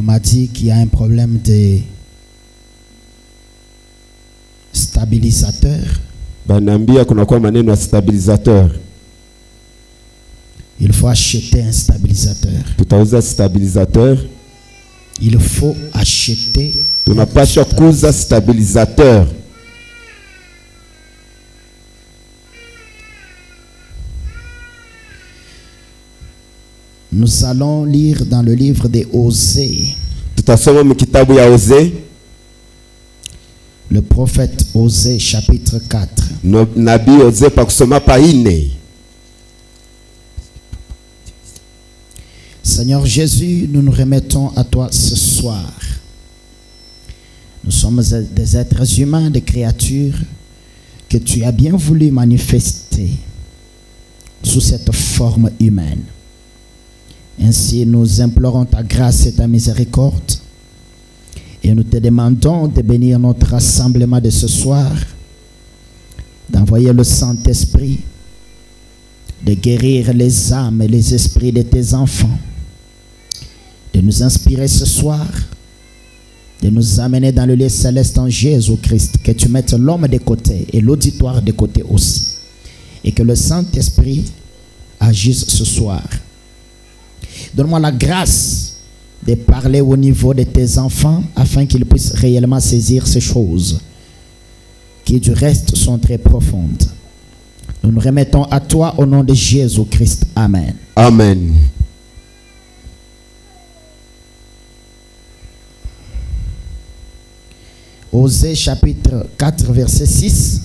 m'a dit qu'il y a un problème de stabilisateur. Banambia kunakuwa maneno ya stabilisateur. Il faut acheter un stabilisateur. Tutauza stabilisateur. Il faut acheter. Tunapaswa kuuza stabilisateur. Nous allons lire dans le livre de Osée. Tutasoma mkitabu ya Osée. Le prophète Osée chapitre 4. Nabii Osée pa kusoma pa 4. Seigneur Jésus, nous nous remettons à toi ce soir. Nous sommes des êtres humains, des créatures que tu as bien voulu manifester sous cette forme humaine. Ainsi, nous implorons ta grâce et ta miséricorde et nous te demandons de bénir notre rassemblement de ce soir, d'envoyer le Saint-Esprit, de guérir les âmes et les esprits de tes enfants, de nous inspirer ce soir, de nous amener dans le lieu céleste en Jésus-Christ, que tu mettes l'homme de côté et l'auditoire de côté aussi, et que le Saint-Esprit agisse ce soir. Donne-moi la grâce de parler au niveau de tes enfants afin qu'ils puissent réellement saisir ces choses qui du reste sont très profondes. Nous nous remettons à toi au nom de Jésus-Christ. Amen. Amen. Osée chapitre 4 verset 6.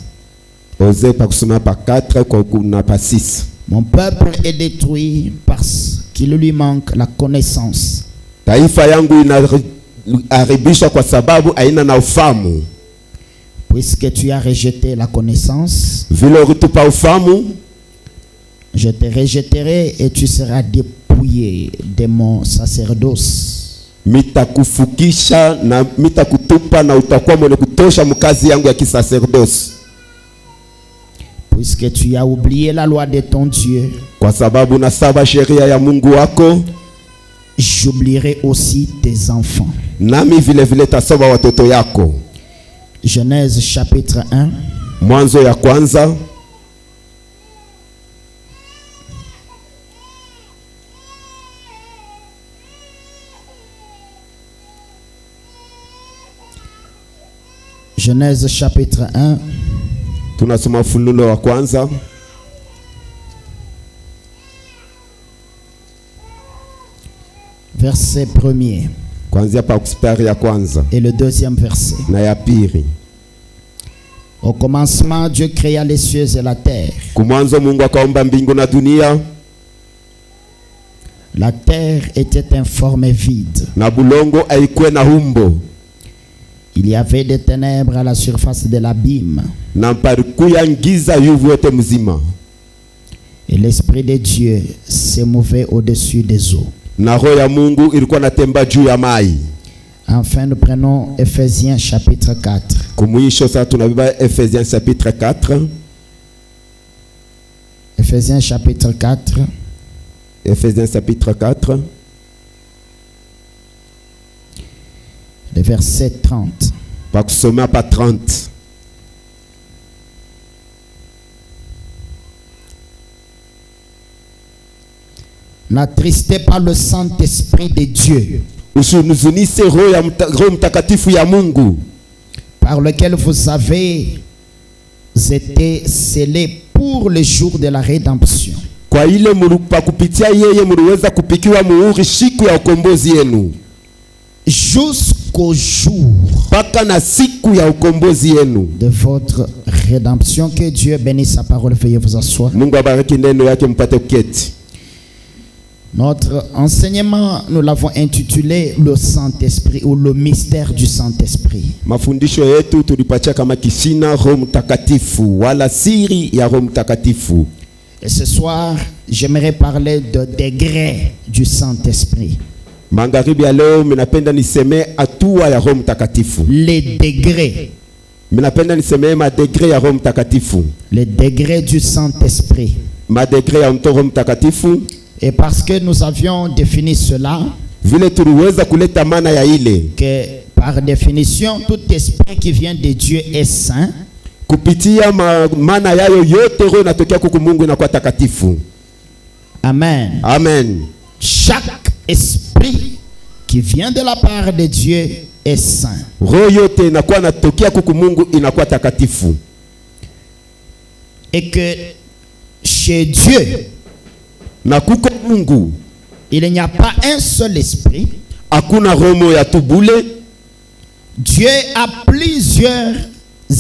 Osée pa kusoma pa 4 kwa kuna pa 6. Mon peuple est détruit parce qu'il lui manque la connaissance. Taifa yangu inaharibishwa kwa sababu haina na ufahamu. Puisque tu as rejeté la connaissance, vile ulitupa ufahamu, je te rejetterai et tu seras dépouillé de mon sacerdoce. Mitakufukisha na mitakutupa na utakuwa mwenye kutosha mkazi yangu ya kisacerdoce. Puisque tu as oublié la loi de ton Dieu, kwa sababu nasaba sheria ya Mungu wako, j'oublierai aussi tes enfants. Nami vile vile tasoma watoto yako. Genèse chapitre 1. Mwanzo ya kwanza. Genèse chapitre 1. Tunasoma Ufunuo wa kwanza. Verset 1er. Kwanzia pa mstari ya kwanza. Et le deuxième verset. Na ya pili. Au commencement, Dieu créa les cieux et la terre. Kumwanzo Mungu akaumba mbingu na dunia. La terre était informe et vide. Na bulongo haikuwa na humbo. Il y avait des ténèbres à la surface de l'abîme. Na palikuwa giza yuvu yote mzima. Et l'esprit de Dieu se mouvait au-dessus des eaux. Na roho ya Mungu ilikuwa natemba juu ya mai. Enfin, nous prenons Ephésiens chapitre 4. Kumwisho sasa tunabeba Ephésiens chapitre 4. Ephésiens chapitre 4. Ephésiens chapitre 4. Le verset 30. Pa kusoma pa 30. N'attristez pas le Saint-Esprit de Dieu, usinuzunise roho mtakatifu ya Mungu, par lequel vous avez été scellés pour le jour de la rédemption. Kwa ile pa kupitia yeye mliweza kupikiwa muhuri siku ya ukombozi yenu. Jusqu'au jour paka na siku ya ukombozi yenu de votre rédemption. Que Dieu bénisse sa parole. Veuillez vous asseoir. Mungu abariki neno yake mpate kuketi. Notre enseignement, nous l'avons intitulé le Saint-Esprit ou le mystère du Saint-Esprit. Mafundisho yetu tulipatia kama kishina Roho Mtakatifu wala siri ya Roho Mtakatifu. Et ce soir, j'aimerais parler de degré du Saint-Esprit. Magharibi ya leo minapenda niseme hatua ya Roho Mtakatifu. Les degrés. Minapenda niseme ma degré ya Roho Mtakatifu. Les degrés du Saint-Esprit. Ma degré ya Roho Mtakatifu. Et parce que nous avions défini cela, vile tuliweza kuleta mana ya ile que par définition tout esprit qui vient de Dieu est saint. kupitia mana yayo yote roho inatokea kwa Mungu inakuwa takatifu. Amen. Amen. Chaque esprit qui vient de la part de Dieu est saint. Roho yote inakuwa inatokea kwa Mungu inakuwa takatifu. Et que chez Dieu, na kuko Mungu, il n'y a pas un seul esprit. Hakuna roho ya tubule. Dieu a plusieurs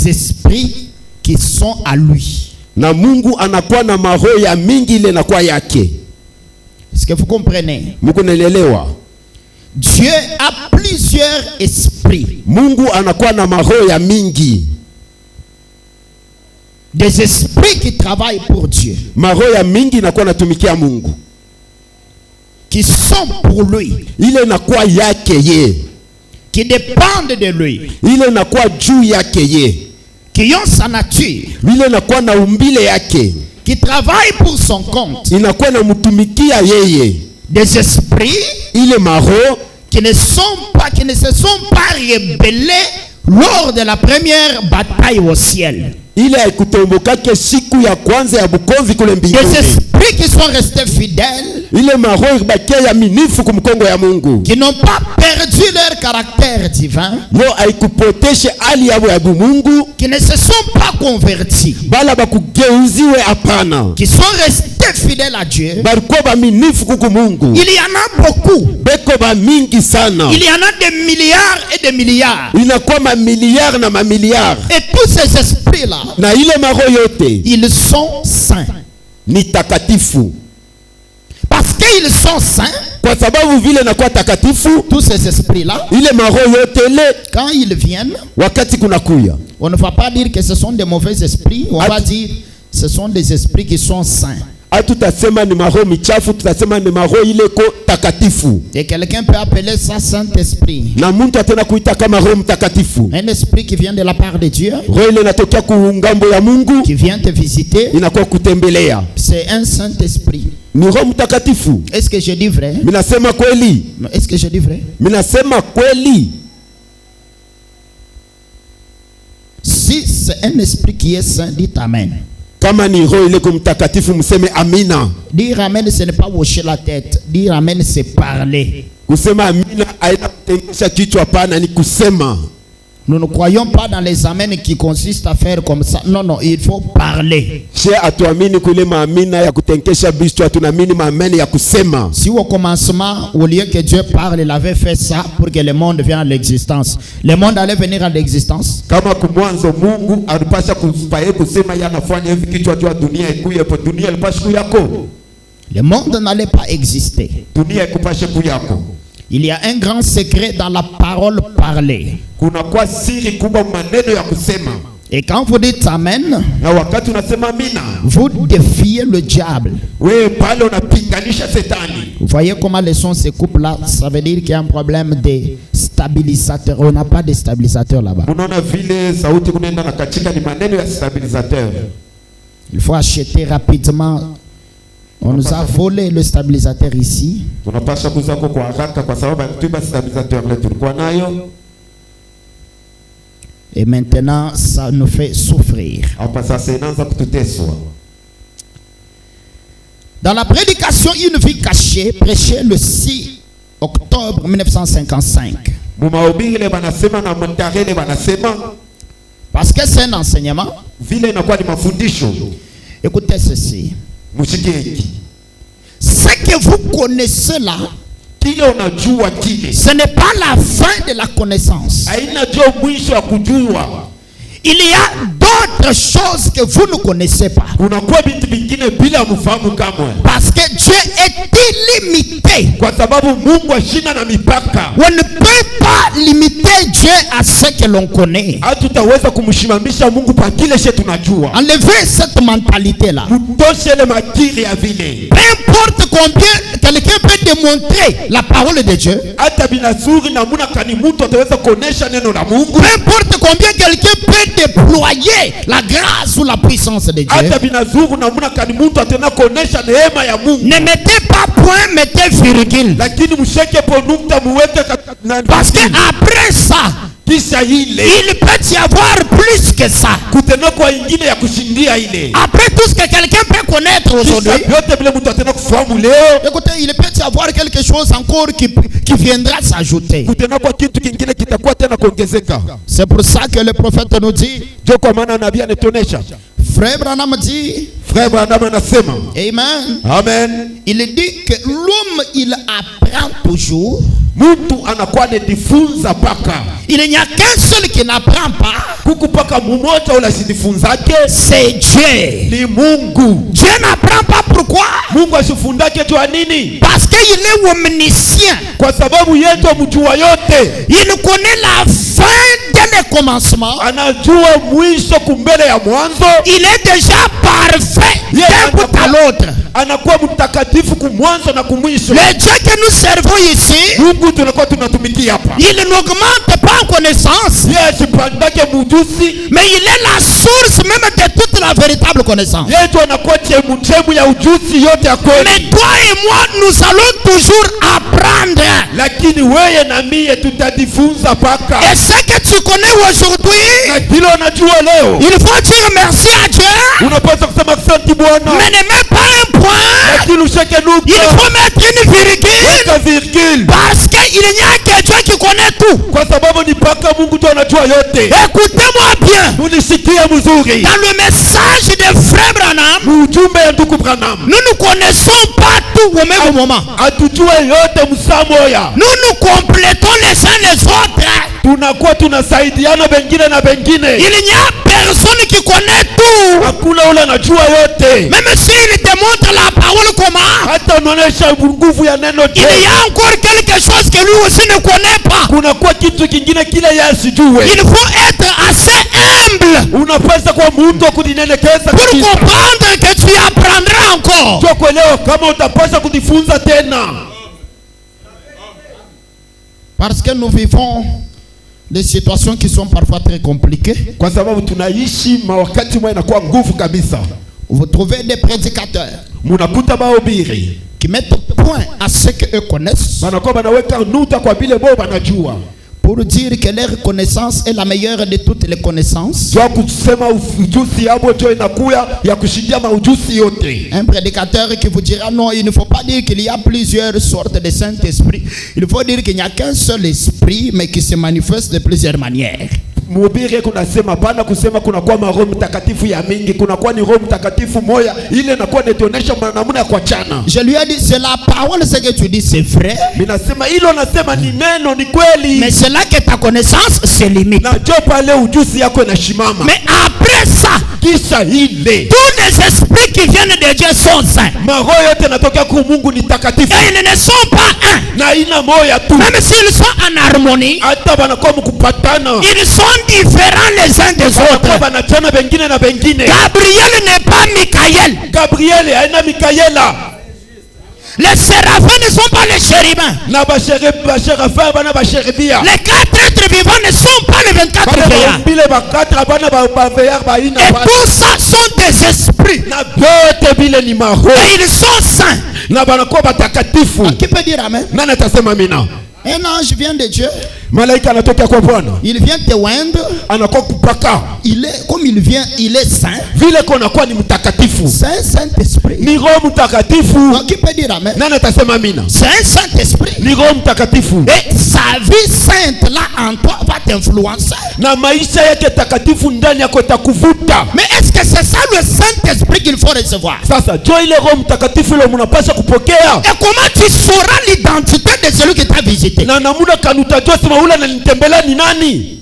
esprits qui sont à lui. Na Mungu anakuwa na maroho ya mingi ile inakuwa yake. Est-ce que vous comprenez? Mungu naelewa. Dieu a plusieurs esprits. Mungu anakuwa na maroho ya mingi. Des esprits qui travaillent pour Dieu. Maroho ya mingi inakuwa natumikia Mungu. Qui sont pour lui. Ile inakuwa yake ye. Qui dépendent de lui. Ile inakuwa juu yake ye. Qui ont sa nature. Ile inakuwa na umbile yake. Qui travaillent pour son compte. Inakuwa na mtumikia yeye. Des esprits ile maroho qui ne se sont pas rebellés lors de la première bataille au ciel. Ile haikutombokake siku ya kwanza ya bukonzi kule mbinguni. Des esprits qui sont restés fidèles. Ile maroho ibakia ya minifu kumkongo ya Mungu. Qui n'ont pas perdu leur caractère divin. Yo haikupoteshe hali yao ya Mungu. Qui ne se sont pas convertis. Bala bakugeuziwe hapana. Qui sont restés fidèles à Dieu. Bariko ba minifu kuku Mungu. Il y en a beaucoup. Beko ba mingi sana. Il y en a des milliards et des milliards. Inakuwa ma milliards na ma milliards. Et tous ces esprits là, na ile maroho yote ils sont saints. Ni takatifu. Parce qu'ils sont saints, kwa sababu vile nakuwa takatifu, tous ces esprits là, ile maroho yote le quand ils viennent, wakati kuna kuya, on ne va pas dire que ce sont des mauvais esprits, on va dire ce sont des esprits qui sont saints. Hatutasema ni maroho michafu, tutasema ni maroho ile ko takatifu. Et quelqu'un peut appeler ça Saint-Esprit. Na mtu atena kuita kama roho mtakatifu. Un esprit qui vient de la part de Dieu. Roho ile inatokea ku ngambo ya Mungu. Qui vient te visiter. Inakuwa kutembelea. C'est un Saint-Esprit. Ni roho mtakatifu. Est-ce que je dis vrai? Minasema kweli. Est-ce que je dis vrai? Minasema kweli. Si c'est un esprit qui est saint, dites Amen. Kama ni roho ile kumtakatifu mseme amina. Dire amen ce n'est pas hocher la tête. Dire amen c'est parler. Kusema amina haina kutengesha kichwa pana, ni kusema. Nous ne croyons pas dans les amens qui consistent à faire comme ça. Non, non, il faut parler. Si au commencement, au lieu que Dieu parle, il avait fait ça pour que le monde vienne à l'existence. Le monde allait venir à l'existence. Le monde n'allait pas exister. Il y a un grand secret dans la parole parlée. Et quand vous dites Amen, vous défiez le diable. Vous voyez comment les sons se coupent là? Ça veut dire qu'il y a un problème de stabilisateur. On n'a pas de stabilisateur là-bas. Il faut acheter rapidement. On nous a volé le stabilisateur ici. Et maintenant, ça nous fait souffrir. Dans la prédication Une vie cachée, prêchée le 6 octobre 1955. Parce que c'est un enseignement. Écoutez ceci. Ce que vous connaissez là, ce n'est pas la fin de la connaissance. Il y a d'autres choses que vous ne connaissez pas. Parce que Dieu est illimité. On ne peut pas limiter Dieu à ce que l'on connaît. Enlevez cette mentalité-là. Peu importe combien quelqu'un peut démontrer la parole de Dieu. Peu importe combien quelqu'un peut déployer la grâce ou la puissance de Dieu. Ne mettez pas point, mettez virgule. lakini msheke po nukta muweke na Parce que après ça, kisha ile il peut y avoir plus que ça. kutena kwa ingine ya kushindia ile. Après tout ce que quelqu'un peut connaître aujourd'hui, Kisha yote vile mtu atena kufahamu leo, écoutez, il peut y avoir quelque chose encore qui viendra s'ajouter. kutena kwa kitu kingine kitakuwa tena kuongezeka. C'est pour ça que le prophète nous dit, Ndio kwa maana nabii anatuonesha. frère Branham dit, Frère Branham anasema, amen, amen, il dit que l'homme il apprend toujours. mtu anakuwa anajifunza paka. Il n'y a qu'un seul qui n'apprend pas, Kuku paka mmoja ula sijifunzake, c'est Dieu. ni Mungu. Dieu n'apprend pas, pourquoi? Mungu asifundake tu nini? Parce qu'il est omniscient. Kwa sababu yeye ndio mjua yote. Il connaît la fin dès le commencement. Anajua mwisho kumbele ya mwanzo. Il est déjà parfait d'un bout à l'autre. Anakuwa mtakatifu kumwanzo na kumwisho. Le Dieu que nous servons ici, Mungu tunakuwa tunatumikia hapa. il n'augmente pas en connaissance, Yeye asipandake mujusi, mais il est la source même de toute la véritable connaissance. yeye tu anakuwa chemu ya ujuzi yote ya kweli. Mais toi et moi, nous allons toujours apprendre. Lakini wewe na mie tutajifunza paka. Et ce que tu connais aujourd'hui, Na kile unajua leo, il faut dire merci à Dieu, unapaswa kusema asante Bwana. mais ne mets pas un point. Lakini usheke Il nukta, faut mettre une virgule, weka virgule. parce qu'il n'y a que Dieu qui connaît tout. Kwa sababu ni paka Mungu tu anajua yote. Écoutez-moi bien. Unisikie mzuri. Dans le message de Frère Branham, Ujumbe ya ndugu Branham. nous ne connaissons pas tout au même moment. Atujue yote msamoya. Nous nous complétons les uns les autres. Tunakuwa tunasaidiana bengine na bengine. Il n'y a personne qui connaît tout. Hakuna ule anajua yote. Même s'il te montre la parole comment, Hata unaonesha nguvu ya neno il y je. a encore quelque chose que lui aussi ne connaît pas. Kunakuwa kitu kingine kile yeye asijue. Il faut être assez humble Unapaswa kuwa mtu wa kujinyenyekeza pour kabisa. comprendre que tu apprendras encore. Ndio kuelewa kama utapaswa kujifunza tena. Parce que nous vivons des situations qui sont parfois très compliquées. Kwa sababu tunaishi mawakati mwa inakuwa nguvu kabisa. Vous trouvez des prédicateurs Munakuta mahubiri qui mettent point à ce qu'eux connaissent banakuwa banaweka nuta kwa vile bo banajua. pour dire que leur connaissance est la meilleure de toutes les connaissances. Jua kusema ujuzi yabo jo inakuya ya kushindia maujuzi yote. Un prédicateur qui vous dira non, il ne faut pas dire qu'il y a plusieurs sortes de Saint-Esprit. Il faut dire qu'il n'y a qu'un seul esprit, mais qui se manifeste de plusieurs manières. Mhubiri kunasema pana kusema kunakuwa maroho mtakatifu ya mingi, kunakuwa ni roho mtakatifu moya, ile inakuwa inatuonesha namna ya kuachana. Je lui ai dit, c'est la parole, ce que tu dis, c'est vrai. Ninasema hilo, nasema ni neno, ni kweli. Mais c'est là que ta connaissance se limite. Na jo pale ujuzi yako inashimama. Mais après ça, Kisha ile tous les esprits qui viennent de Dieu sont saints. maroho yote yanatokea kwa Mungu ni takatifu. Et ils ne sont pas un. Na ina moya tu. Même s'ils sont en harmonie, Hata banakuwa mkupatana. ils sont différents les uns des autres. Banachana bengine na bengine. Gabriel n'est pas Michael. Gabriel haina Mikaela. Les séraphins ne sont pas les chérubins. Na basherafa bana basheribia. Les 4 êtres vivants ne sont pas les 24 veillards. Bile bakatra bana ba veillards ba ina. Et tout ça sont des esprits. Na bote bile ni maroho. Et ils sont saints. Na banakuwa batakatifu. Qui peut dire amen? Nani atasema mina? Un ange vient de Dieu. Malaika anatokea kwa Bwana. Il vient te oindre. Anakuwa kupaka. Il est, comme il vient, il est saint. Vile konakuwa ni mtakatifu. C'est un Saint-Esprit. Ni roho mtakatifu. Donc, qui peut dire amen? Nani atasema mina? C'est un Saint-Esprit. Ni roho mtakatifu. Et sa vie sainte là en toi va t'influencer. Na maisha yake takatifu ndani yako itakuvuta. Mais est-ce que c'est ça le Saint-Esprit qu'il faut recevoir? Sasa jo ile roho mtakatifu ile mnapaswa kupokea. Et comment tu sauras l'identité de celui qui t'a visité? Na namuna kanutajua sema ule ananitembelea ni nani?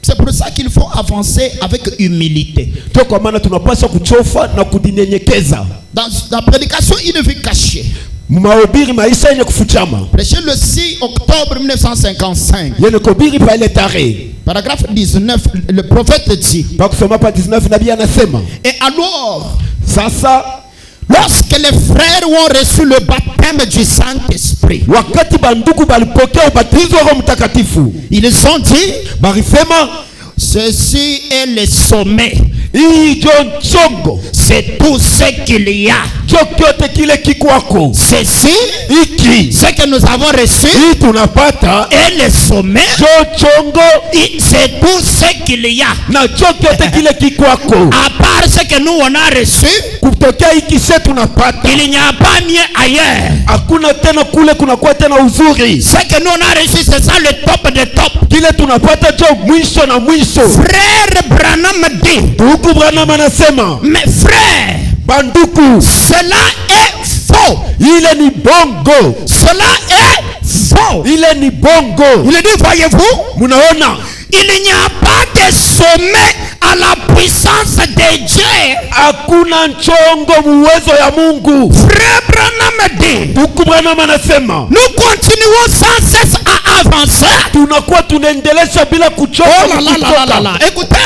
C'est pour ça qu'il faut avancer avec humilité. Ndio kwa maana tunapaswa kuchofa na kudinyenyekeza. Dans la prédication, une vie cachée. Mahubiri maisha yenye kufuchama. Prêché le 6 octobre 1955. Yene kuhubiri pa ile tarehe. Paragraphe 19, le prophète dit. Pa kusoma pa 19 nabii anasema. Et alors, Sasa lorsque les frères ont reçu le baptême du Saint-Esprit, wakati bandugu balipokea ubatizo wa Roho Mtakatifu, ils ont dit, barisema ceci est le sommet. hii jo chongo. C'est tout ce qu'il y a. chochote kile kikwako. Ceci, Hiki ce que nous avons reçu, hii tunapata et le sommet, chongo c'est tout ce qu'il y a. na chochote kile kikwako. À part ce que nous on a reçu, Kutokea hiki se tunapata, il n'y a pas mieux ailleurs. hakuna tena kule kunakuwa tena uzuri. Ce que nous on a reçu, c'est ça le top de top. Kile tunapata jo mwisho na mwisho. Frère Branham dit, Huku Branham anasema, mes frères, banduku, cela est faux. ile ni bongo, Cela est faux. ile ni bongo. Il dit, voyez-vous, Munaona, il n'y a pas de sommet à la puissance de Dieu. hakuna nchongo muwezo ya Mungu. Frère Branham dit, Huku Branham anasema, nous continuons sans cesse à avancer. tunakuwa tunaendelesha bila kuchoka. Écoutez,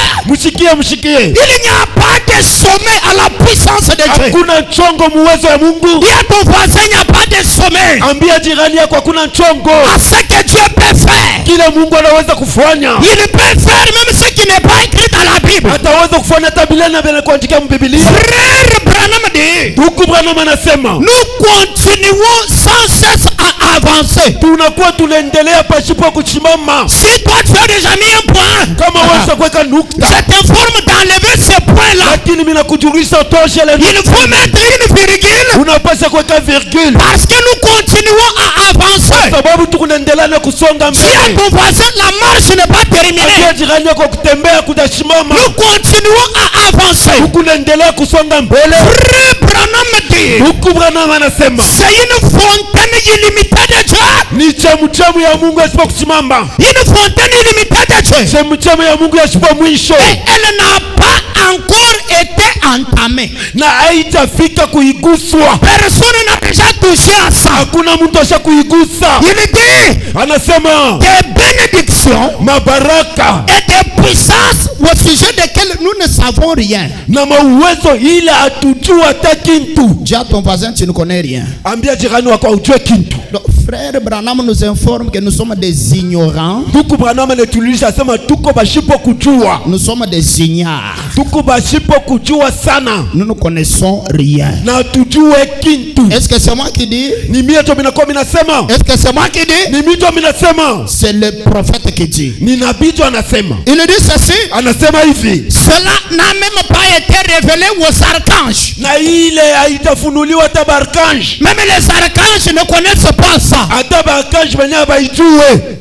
Mshikie. il n'y a pas de sommet à la puissance de Dieu. Hakuna nchongo muwezo ya Mungu. Dis à ton voisin, il n'y a pas de sommet Ambia jirani yako hakuna nchongo. à ce que Dieu peut faire. Kile Mungu anaweza kufanya. Il peut faire même ce qui n'est pas écrit dans la Bible. Ataweza kufanya hata bila na bila kuandika mbiblia. Frère Branham dit, Huku Branham anasema, nous continuons sans cesse à avancer. tunakuwa tunaendelea pasipo kusimama. Si toi tu as déjà mis un point, Kama wewe kuweka nukta, je t'informe d'enlever ce point-là. lakini mimi nakujulisha utoshe ile Il faut mettre une virgule unapaswa kuweka virgule. parce que nous continuons à avancer. Sababu tukunaendelea na kusonga Dis à mbele. ton voisin, la marche n'est pas terminée. Ambia jirani yako kutembea kutasimama. Nous continuons à avancer. Tukunaendelea kusonga mbele. Frère Branham dit, Huku Branham anasema, c'est une fontaine illimitée de Dieu. ni chemchemu ya Mungu asipo kusimama. Une fontaine illimitée de Dieu. Chemchemu ya Mungu asipo mwisho. Et elle n'a pas encore été entamée. Na haitafika kuiguswa. Personne n'a déjà touché à ça. Hakuna mtu asha kuigusa. Il dit, Anasema des bénédictions mabaraka et des puissances au sujet desquelles nous ne savons rien. na mauwezo ile hatujua hata kintu. Dis à ton voisin, tu ne connais rien. Ambia jirani wako ujue kintu. Donc, frère Branham nous informe que nous sommes des ignorants. Huku Branham anatulisha asema tuko bashipo kujua. Nous sommes des ignares. Tuko bashipo kujua sana. Nous ne connaissons rien. Na tujue kintu. Est-ce que c'est moi qui dis? Ni mimi tu minakuwa minasema. Est-ce que c'est moi qui dis? Ni mimi tu minasema. C'est le prophète qui dit. Ni nabii tu anasema. Il dit ceci. Anasema hivi. Cela n'a même pas été révélé aux archanges. Na ile haitafunuliwa hata barkanj. Même les archanges ne connaissent pas ça. Hata barkanj wenyewe baijue.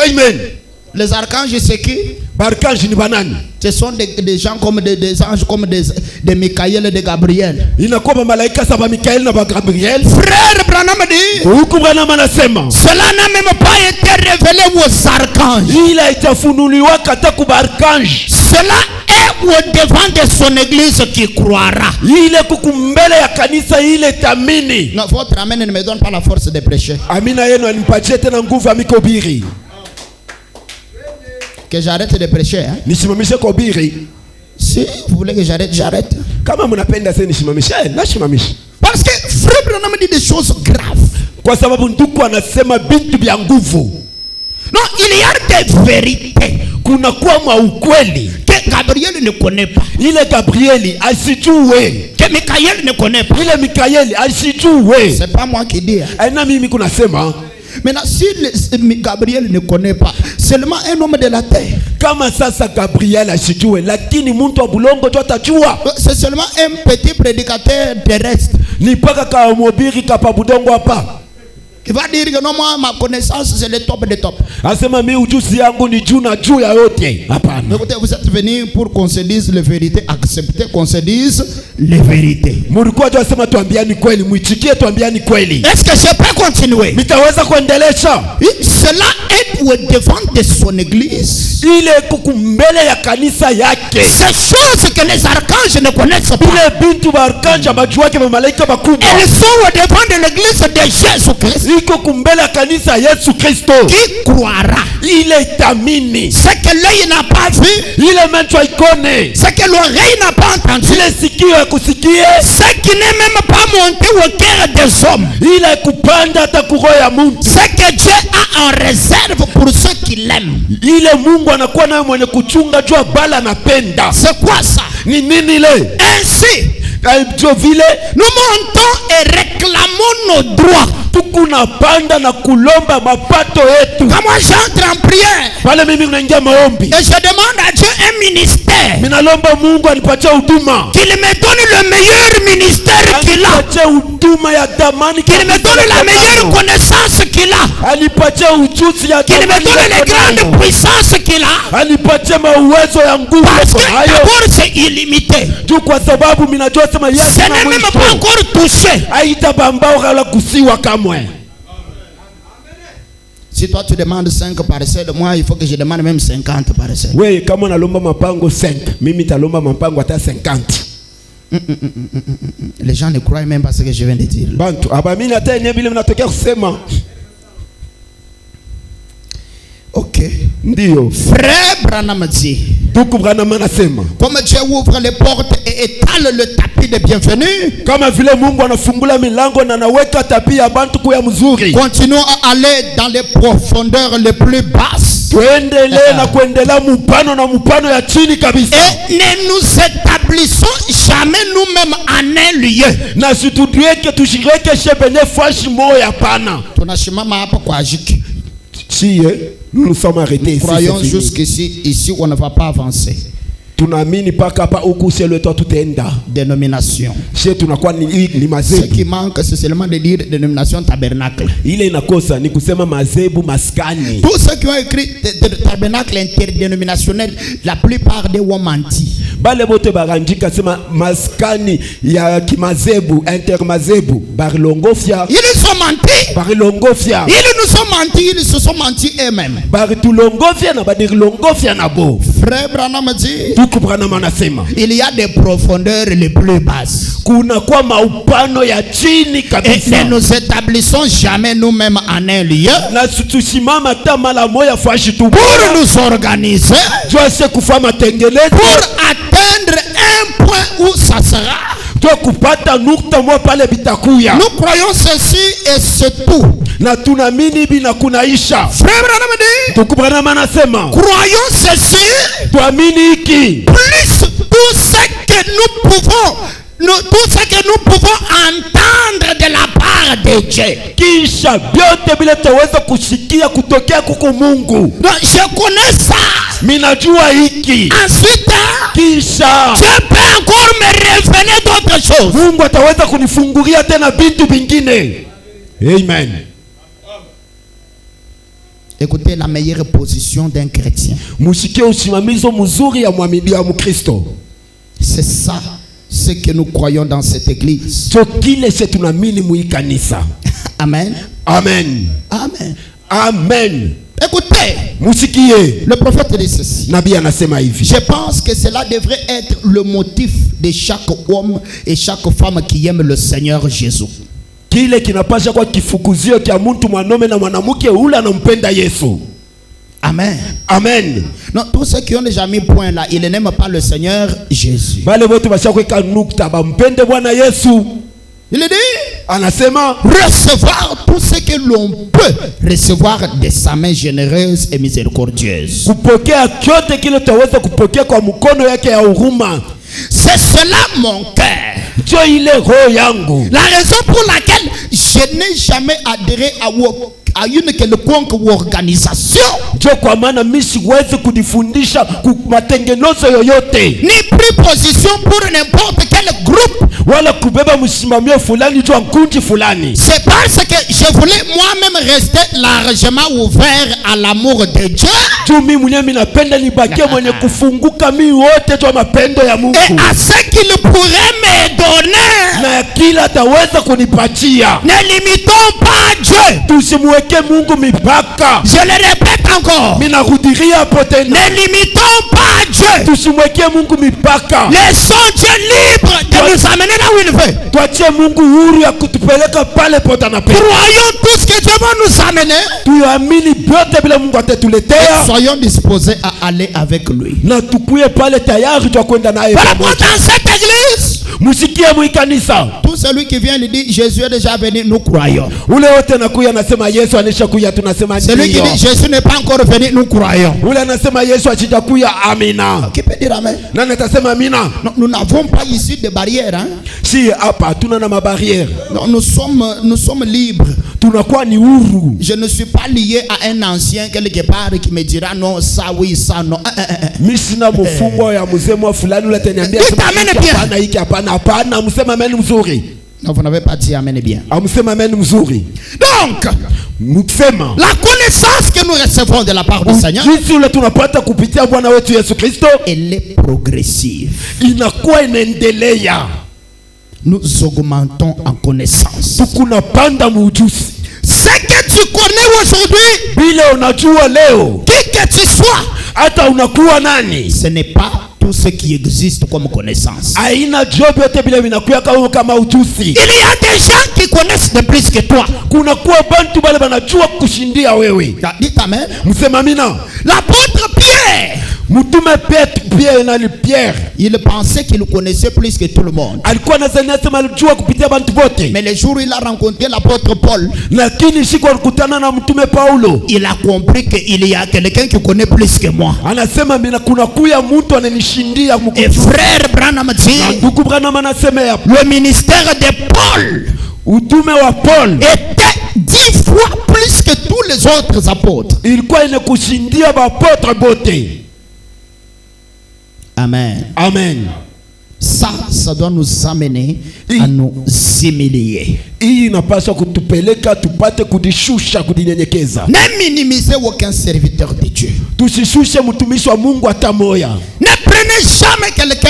Amen. Les archanges, c'est qui? Barkanj ni banani? Ce sont des gens comme des anges, comme des Michael et de Gabriel. Inakuwa malaika saba Mikael na Gabriel. Frère Branham dit, Huku Branham anasema cela n'a même pas été révélé aux archanges. ile haitafunuliwa hata ku barkanj. Cela est au devant de son église qui croira. Ile kukumbele ya kanisa ile tamini. Non, votre amen ne me donne pas la force de prêcher. Amina yenu anipatie tena nguvu ya mikobiri. Que j'arrête de prêcher, hein? Nisimamishe kuhubiri. Si vous voulez que j'arrête, j'arrête. Kama mnapenda sasa nisimamishe, nasimamisha. Parce que frère Branham dit des choses graves. Kwa sababu ndugu anasema bintu vya nguvu. Non, il y a des vérités Kuna kuwa mwa ukweli. que Gabriel ne connaît pas. Ile Gabrieli asijue. Que Michael ne connaît pas. Ile Mikaeli asijue. C'est pas moi qui dis. Hein? Aina mimi kunasema Maintenant, si Gabriel ne connaît pas, seulement un homme de la terre. kama sasa Gabriel asijue, lakini mtu wa bulongo tu atajua. C'est seulement un petit prédicateur terrestre Ni paka ka mhubiri kapa budongo hapa. qui va dire que non, moi, ma connaissance, c'est le top des top. Asema mimi ujuzi yangu ni juu na juu ya yote. Hapana. Écoutez, vous êtes venus pour qu'on se dise les vérités. Acceptez qu'on se dise les vérités. Mulikuwa tu asema tuambiani kweli, muitikie tuambiani kweli. Est-ce que je peux continuer? Mitaweza kuendelesha. Cela est au devant de son église. Ile kukumbele ya kanisa yake. Ces choses que les archanges ne connaissent pas. Ile bintu barkanja bajuake ba malaika bakubwa. Elles sont au devant de l'église de Jésus-Christ. Iko kumbele ya kanisa Yesu Kristo. Qui croira? Ile itamini. Ce que l'œil n'a pas vu, Ile macho ikone. ce que l'oreille n'a pas entendu, Ile sikio ya kusikie. ce qui n'est même pas monté au cœur des hommes, Ile kupanda hata kuroho ya Mungu. ce que Dieu a en réserve pour ceux qui l'aiment. Ile Mungu anakuwa nayo mwenye kuchunga jua bala napenda. C'est quoi ça? Ni nini ile? Ainsi, ndio vile nous montons et réclamons nos droits. tukunapanda na kulomba mapato yetu. Quand moi j'entre en prière Pale mimi naingia maombi, et je demande à Dieu un ministère, minalomba Mungu anipatie huduma, qu'il me donne le meilleur ministère qu'il a, anipatie huduma ya damani, qu'il me donne la meilleure connaissance qu'il a, anipatie ujuzi ya qu'il me damani, donne les grandes puissances qu'il a, anipatie mauwezo ya nguvu parce que hayo. d'abord c'est illimité, Juu kwa sababu minajua sema ce Yesu n'est même pas encore touché. haitabambao wala kusiwa kamwe. Si toi tu demandes 5 parcelles, moi il faut que je demande même 50 parcelles. Wewe kama nalomba mapango 5, mimi talomba mapango hata 50. Les gens ne croient même pas ce que je viens de dire. Bantu abamini hata yenyewe vile mnatokea kusema. Ok. Ndio. Frère Branham dit, Tuku Branham anasema, comme Dieu ouvre les portes et étale le tapis de bienvenue, kama vile Mungu anafungula milango na anaweka tapia ya bantu kuya mzuri, continuons à aller dans les profondeurs les plus basses. tuendelee na kuendelea mupano na mupano ya chini kabisa. Et ne nous établissons jamais nous-mêmes en un lieu. Na situdieke tushireke benye fashi moya pana. Tunashimama hapa kwa ajiki. Chie, nous nous sommes arrêtés ici. Croyons jusqu'ici, ici on ne va pas avancer. Tunaamini paka hapa huku sio leto tutaenda. Dénomination. Chez tunakuwa ni Ce mazebu. qui manque c'est seulement de dire dénomination tabernacle. Ile inakosa ni kusema mazebu maskani. Tous ceux qui ont écrit tabernacle interdénominationnel, la plupart des ont menti. Bale bote barandika sema maskani ya kimazebu intermazebu barilongofia. Ils ont menti. Barilongofia. Ils nous ont menti, ils se sont menti eux-mêmes. Baritulongofia na barilongofia na bo. Frère Branham dit, Tuku Branham anasema, il y a des profondeurs les plus basses. kuna kwa maupano ya chini Et kabisa. ne nous établissons jamais nous-mêmes en un lieu Na tusimama hata mara moja fashi tu. pour nous organiser, Tuase kufanya tengenezi. pour atteindre un point où ça sera. Tuwe kupata nukta moja pale bitakuya. Nous croyons ceci et c'est tout. Na tunaamini bila kunaisha. Frère Branham dit, Tuku Branham anasema, croyons ceci, tuamini hiki. plus tout ce que nous pouvons, tout ce que nous pouvons entendre de la part de Dieu. Kisha vyote vile tutaweza kusikia kutokea kuko Mungu. Donc, je connais ça. Minajua hiki. Ensuite, Kisha Dieu peut encore me révéler d'autres choses. Mungu ataweza kunifungulia tena vitu vingine. Amen. Écoutez la meilleure position d'un chrétien. Musikie usimamizo mzuri ya mwamini ya Mkristo. C'est ça ce que nous croyons dans cette église. So kile se tunaamini mu kanisa. Amen. Amen. Amen. Amen. Écoutez, Musikie. le prophète dit ceci. Nabii anasema hivi. Je pense que cela devrait être le motif de chaque homme et chaque femme qui aime le Seigneur Jésus. Kile kinapasha kwa kifukuzio kia mtu mwanaume na mwanamke ule anampenda Yesu. Amen. Amen. Non, tous ceux qui ont déjà mis point là, ils n'aiment pas le Seigneur Jésus. Bale bote basha kweka nukta bampende Bwana Yesu. Il dit, Anasema recevoir tout ce que l'on peut recevoir de sa main généreuse et miséricordieuse. kupokea kyote kile tutaweza kupokea kwa mkono yake ya huruma. C'est cela mon cœur. Ndio ile roho yangu. La raison pour laquelle je n'ai jamais adhéré à une quelconque organisation, Ndio kwa maana mimi siwezi kujifundisha matengenezo yoyote, ni pris position pour n'importe quel groupe. wala kubeba msimamio fulani juu kundi fulani. C'est parce que je voulais moi-même rester largement ouvert à l'amour de Dieu. Tu mimi mwenyewe napenda nibakie mwenye kufunguka mimi wote kwa mapendo ya Mungu. Et à ce qu'il pourrait me donner. Na kila ataweza kunipatia. Ne limitons pas Dieu. Tusimweke Mungu mipaka. Je le répète encore. Mimi narudilia hapo tena. Ne limitons pas Dieu. Tusimweke Mungu mipaka. Laissons Dieu libre de nous amener là où il veut. Tuachie Mungu huru ya kutupeleka pale pote anapenda. Croyons tout ce que Dieu va nous amener. Tuamini vyote bila Mungu atatuletea. Soyons disposés à aller avec lui. Na tukuye pale tayari kwa kwenda naye. Par rapport dans cette église, Musikie mwikanisa. Tout celui qui vient lui dit Jésus est déjà venu, nous croyons. Ule wote nakuya nasema Yesu anishakuya, tunasema ndio. Celui qui dit Jésus n'est pas encore venu, nous croyons. Ule anasema Yesu achijakuya, amina. Qui peut dire amen? Nani atasema amina? Nous n'avons pas ici de barrières, hein? Si hapa tuna na mabarrière. Nous sommes libres. Tunakuwa ni huru. Je ne suis pas lié à un ancien quelque part qui me dira non, ça oui, ça non. Mimi sina mfungwa ya mzee mwa fulani ule ataniambia hapana hiki hapana hapana, msema amen mzuri. Non, vous n'avez pas dit amen bien. Amsema amen mzuri. Donc, msema la connaissance que nous recevons de la part du Seigneur, jinsi ule tunapata kupitia Bwana wetu Yesu Kristo, elle est progressive. Inakuwa inaendelea. Nous augmentons en connaissance. Tukunapanda muujuzi. Ce que tu connais aujourd'hui, bila unajua leo, qui que tu sois, hata unakuwa nani, ce n'est pas tout ce qui existe comme connaissance. Aina job yote bila vinakuwa kama ujuzi. Il y a des gens qui connaissent de plus que toi. Kuna kuwa bantu bale banajua kushindia wewe. Dites amen. Msema amina. L'apôtre Pierre, Mtume Pierre na Pierre, il pensait qu'il connaissait plus que tout le monde. Alikuwa anazania sema alijua kupitia bantu bote. Mais le jour où il a rencontré l'apôtre Paul, lakini siku alikutana na mtume Paulo, il a compris qu'il y a quelqu'un qui connaît plus que moi. Anasema mina kuna kuya mtu ananishindia mkuu. Et frère Branham dit, ndugu Branham anasema le ministère de Paul, utume wa Paul était 10 fois plus que tous les autres apôtres. Ilikuwa inakushindia apôtres bote. Amen. Amen. Ça doit nous amener à nous humilier. Hii inapaswa kutupeleka tupate kudishusha, kudinyenyekeza. Ne minimisez aucun serviteur de Dieu. Tusishushe mtumishi wa Mungu hata moya. Ne prenez jamais quelqu'un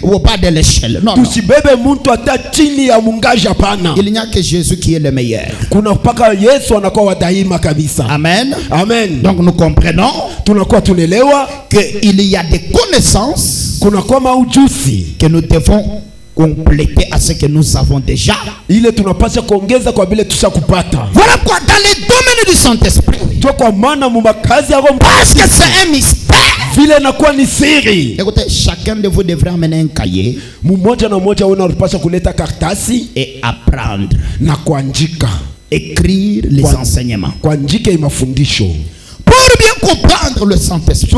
au bas de l'échelle. Non. Tusibebe mtu hata chini ya mungaja, hapana. Il n'y a que Jésus qui est le meilleur. Kuna mpaka Yesu anakuwa wa daima kabisa. Amen. Amen. Donc nous comprenons, tunakuwa tunelewa que il y a des connaissances, kuna kwa maujuzi que nous devons compléter à ce que nous avons déjà. Ile tunapaswa kuongeza kwa vile tushakupata. Voilà quoi, dans les domaines du Saint-Esprit. Ndio kwa maana mumakazi ya Roho, parce que c'est un mystère. Vile inakuwa ni siri. Écoutez, chacun de vous devrait amener un cahier. Mmoja na mmoja unapaswa kuleta karatasi et apprendre na kuandika, écrire les enseignements, kuandika mafundisho. Pour bien comprendre le Saint-Esprit,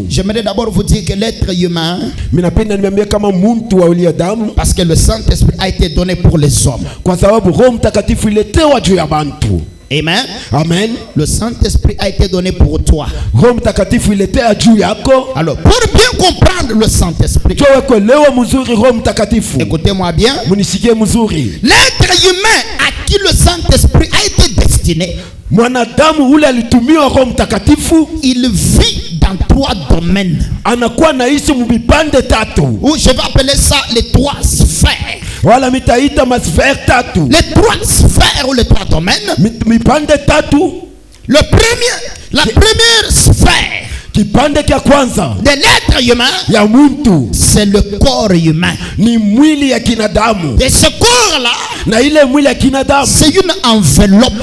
j'aimerais d'abord vous dire que l'être humain, parce que le Saint-Esprit a été donné pour les hommes. Amen. Amen. Le Saint-Esprit a été donné pour toi. Alors, pour bien comprendre le Saint-Esprit, écoutez-moi bien. L'être humain à qui le Saint-Esprit a été destiné, il vit dans 3 domaines. Ou je vais appeler ça les 3 sphères. Les 3 sphères ou les 3 domaines. La première sphère de l'être humain, c'est le corps humain. Et ce corps-là, c'est une enveloppe.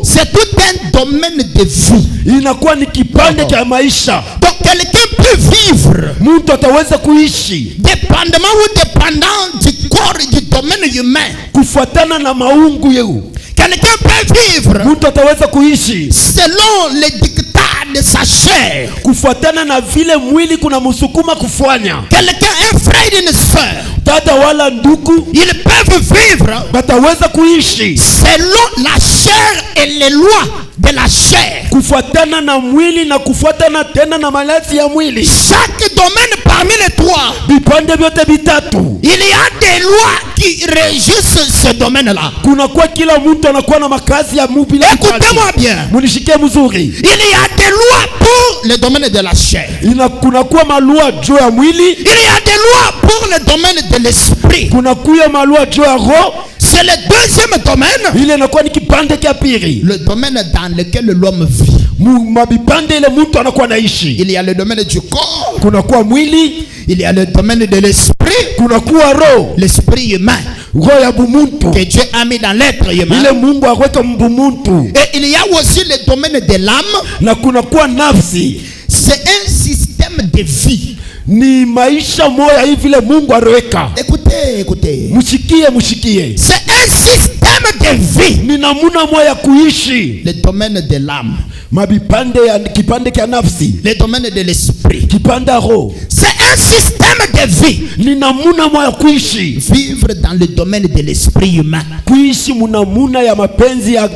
C'est tout un domaine de vie. Donc quelqu'un peut vivre dépendamment ou dépendant du corps et du domaine humain. Quelqu'un peut vivre selon les dictats de sa chair. Quelqu'un, un frère et une sœur, ils peuvent vivre selon la chair et les lois de la chair. Chaque domaine parmi les 3, il y a des lois qui régissent ce domaine-là. Écoutez-moi bien. Il y a des lois pour le domaine de la chair. Il y a des lois pour le domaine de l'esprit. C'est le deuxième domaine. Le domaine dans lequel l'homme vit. Il y a le domaine du corps. Il y a le domaine de l'esprit. L'esprit humain que Dieu a mis dans l'être humain. Et il y a aussi le domaine de l'âme. C'est un système de vie. ni maisha moya hivi vile Mungu aliweka. Écoutez. Mushikie. C'est un système de vie. Ni namuna moya kuishi. Le domaine de l'âme. Kipande kia nafsi. Le domaine de l'esprit. Kipanda roho. C'est un système de vie. Ni namuna moya kuishi. Vivre dans le domaine de l'esprit humain. Kuishi munamuna ya mapenzi ya